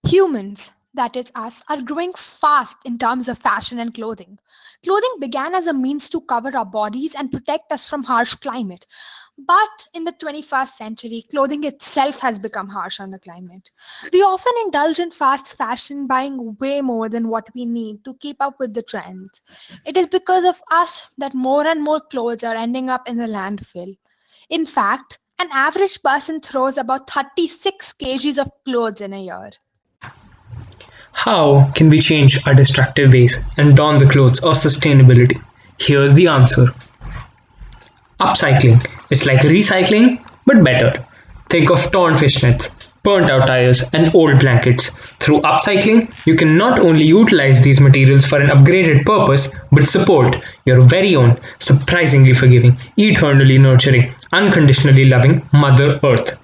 Humans, that is us, are growing fast in terms of fashion and clothing. Clothing began as a means to cover our bodies and protect us from harsh climate. But in the 21st century, clothing itself has become harsh on the climate. We often indulge in fast fashion, buying way more than what we need to keep up with the trends. It is because of us that more and more clothes are ending up in the landfill. In fact, an average person throws about 36 kgs of clothes in a year. How can we change our destructive ways and don the clothes of sustainability? Here's the answer. Upcycling. It's like recycling, but better. Think of torn fishnets, burnt out tires, and old blankets. Through upcycling, you can not only utilize these materials for an upgraded purpose, but support your very own, surprisingly forgiving, eternally nurturing, unconditionally loving Mother Earth.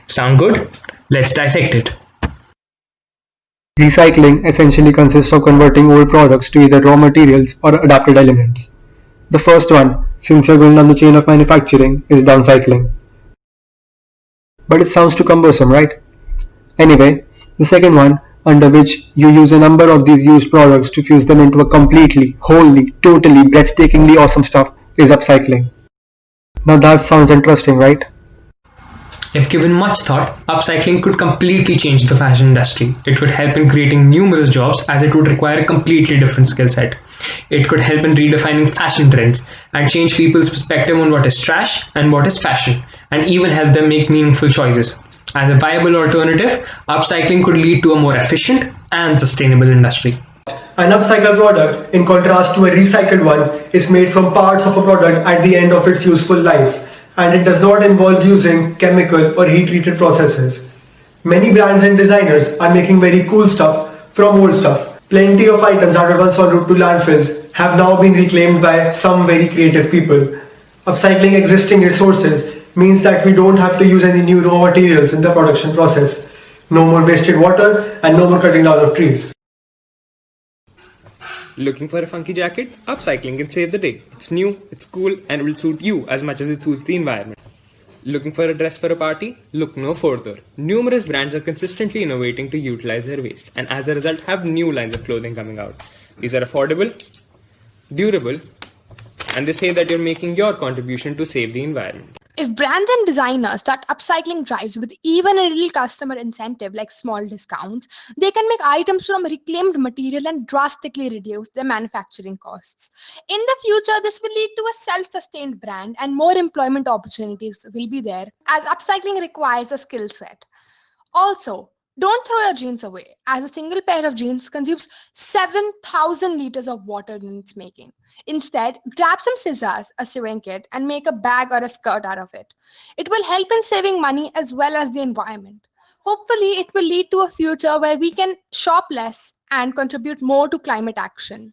Sound good? Let's dissect it. Recycling essentially consists of converting old products to either raw materials or adapted elements. The first one, since you're going down the chain of manufacturing, is downcycling. But it sounds too cumbersome, right? Anyway, the second one, under which you use a number of these used products to fuse them into a completely, wholly, totally, breathtakingly awesome stuff, is upcycling. Now that sounds interesting, right? If given much thought, upcycling could completely change the fashion industry. It could help in creating numerous jobs as it would require a completely different skill set. It could help in redefining fashion trends and change people's perspective on what is trash and what is fashion, and even help them make meaningful choices. As a viable alternative, upcycling could lead to a more efficient and sustainable industry. An upcycled product, in contrast to a recycled one, is made from parts of a product at the end of its useful life, and it does not involve using chemical or heat-treated processes. Many brands and designers are making very cool stuff from old stuff. Plenty of items that were once en route to landfills have now been reclaimed by some very creative people. Upcycling existing resources means that we don't have to use any new raw materials in the production process. No more wasted water and no more cutting down of trees. Looking for a funky jacket? Upcycling can save the day. It's new, it's cool, and will suit you as much as it suits the environment. Looking for a dress for a party? Look no further. Numerous brands are consistently innovating to utilize their waste, and as a result have new lines of clothing coming out. These are affordable, durable, and they say that you're making your contribution to save the environment. If brands and designers start upcycling drives with even a little customer incentive like small discounts, they can make items from reclaimed material and drastically reduce their manufacturing costs. In the future, this will lead to a self-sustained brand and more employment opportunities will be there as upcycling requires a skill set. Also, don't throw your jeans away, as a single pair of jeans consumes 7,000 liters of water in its making. Instead, grab some scissors, a sewing kit, and make a bag or a skirt out of it. It will help in saving money as well as the environment. Hopefully, it will lead to a future where we can shop less and contribute more to climate action.